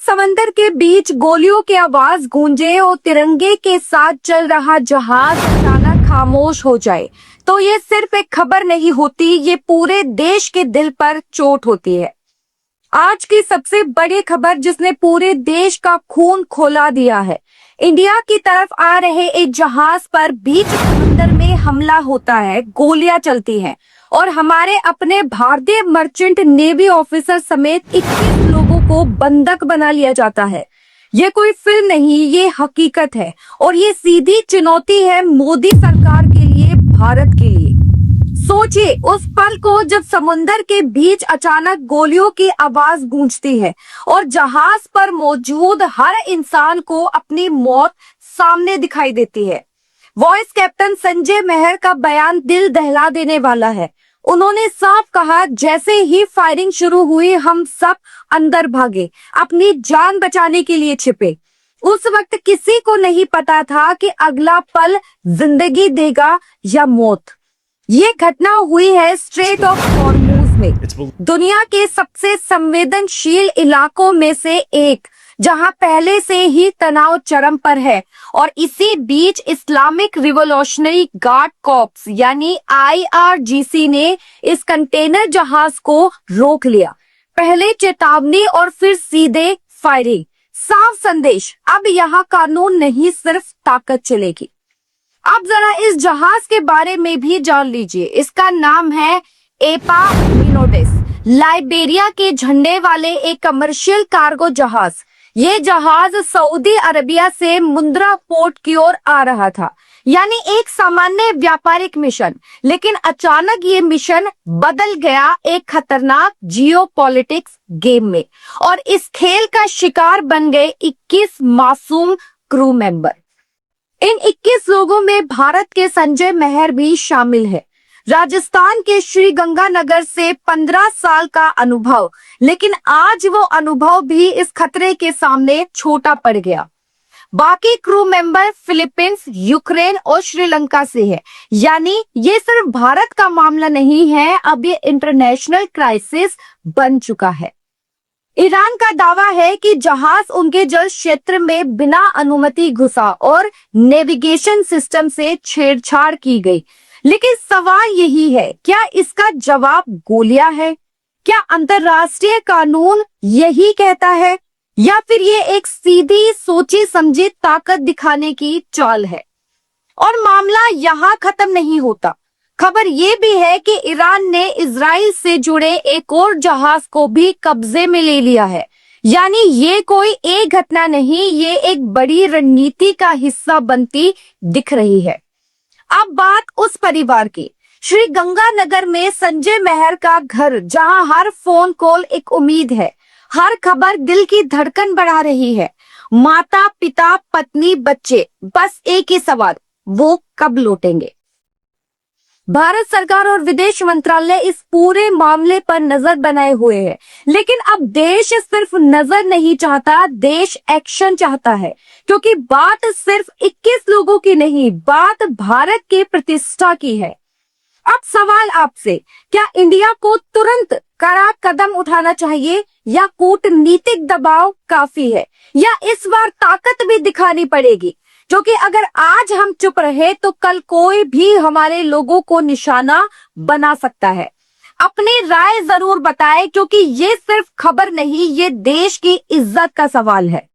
समंदर के बीच गोलियों की आवाज गूंजे और तिरंगे के साथ चल रहा जहाज अचानक खामोश हो जाए तो ये सिर्फ एक खबर नहीं होती, ये पूरे देश के दिल पर चोट होती है। आज की सबसे बड़ी खबर जिसने पूरे देश का खून खौला दिया है। इंडिया की तरफ आ रहे एक जहाज पर बीच समंदर में हमला होता है, गोलियां चलती हैं और हमारे अपने भारतीय मर्चेंट नेवी ऑफिसर समेत 21 लोगों को बंधक बना लिया जाता है। ये कोई फिल्म नहीं, ये हकीकत है और ये सीधी चुनौती है मोदी सरकार के लिए, भारत के लिए। सोचिए उस पल को जब समुंदर के बीच अचानक गोलियों की आवाज गूंजती है और जहाज पर मौजूद हर इंसान को अपनी मौत सामने दिखाई देती है। वॉइस कैप्टन संजय मेहर का बयान दिल दहला देने वाला है। उन्होंने साफ कहा, जैसे ही फायरिंग शुरू हुई हम सब अंदर भागे, अपनी जान बचाने के लिए छिपे। उस वक्त किसी को नहीं पता था कि अगला पल जिंदगी देगा या मौत। ये घटना हुई है स्ट्रेट ऑफ हॉर्मुज में, दुनिया के सबसे संवेदनशील इलाकों में से एक, जहां पहले से ही तनाव चरम पर है। और इसी बीच इस्लामिक रिवॉल्यूशनरी गार्ड कॉर्प्स यानी IRGC ने इस कंटेनर जहाज को रोक लिया। पहले चेतावनी और फिर सीधे फायरिंग। साफ संदेश, अब यहाँ कानून नहीं सिर्फ ताकत चलेगी। अब जरा इस जहाज के बारे में भी जान लीजिए। इसका नाम है एपामिनोडिस, लाइबेरिया के झंडे वाले एक कमर्शियल कार्गो जहाज। ये जहाज सऊदी अरबिया से मुंद्रा पोर्ट की ओर आ रहा था, यानी एक सामान्य व्यापारिक मिशन। लेकिन अचानक ये मिशन बदल गया एक खतरनाक जियोपॉलिटिक्स गेम में और इस खेल का शिकार बन गए 21 मासूम क्रू मेंबर। इन 21 लोगों में भारत के संजय मेहर भी शामिल है। राजस्थान के श्री गंगानगर से 15 साल का अनुभव, लेकिन आज वो अनुभव भी इस खतरे के सामने छोटा पड़ गया। बाकी क्रू मेंबर फिलीपींस, यूक्रेन और श्रीलंका से है, यानी ये सिर्फ भारत का मामला नहीं है, अब ये इंटरनेशनल क्राइसिस बन चुका है। ईरान का दावा है कि जहाज उनके जल क्षेत्र में बिना अनुमति घुसा और नेविगेशन सिस्टम से छेड़छाड़ की गई। लेकिन सवाल यही है, क्या इसका जवाब गोलियां है? क्या अंतरराष्ट्रीय कानून यही कहता है, या फिर ये एक सीधी सोची समझी ताकत दिखाने की चाल है? और मामला यहाँ खत्म नहीं होता। खबर ये भी है कि ईरान ने इजराइल से जुड़े एक और जहाज को भी कब्जे में ले लिया है। यानी ये कोई एक घटना नहीं, ये एक बड़ी रणनीति का हिस्सा बनती दिख रही है। अब बात उस परिवार की, श्री गंगानगर में संजय मेहर का घर, जहां हर फोन कॉल एक उम्मीद है, हर खबर दिल की धड़कन बढ़ा रही है। माता, पिता, पत्नी, बच्चे, बस एक ही सवाल, वो कब लौटेंगे? भारत सरकार और विदेश मंत्रालय इस पूरे मामले पर नजर बनाए हुए है, लेकिन अब देश सिर्फ नजर नहीं चाहता, देश एक्शन चाहता है। क्योंकि बात सिर्फ 21 लोगों की नहीं, बात भारत के प्रतिष्ठा की है। अब सवाल आपसे, क्या इंडिया को तुरंत कड़ा कदम उठाना चाहिए या कूटनीतिक दबाव काफी है, या इस बार ताकत भी दिखानी पड़ेगी? क्योंकि अगर आज हम चुप रहे तो कल कोई भी हमारे लोगों को निशाना बना सकता है। अपनी राय जरूर बताएं, क्योंकि ये सिर्फ खबर नहीं, ये देश की इज्जत का सवाल है।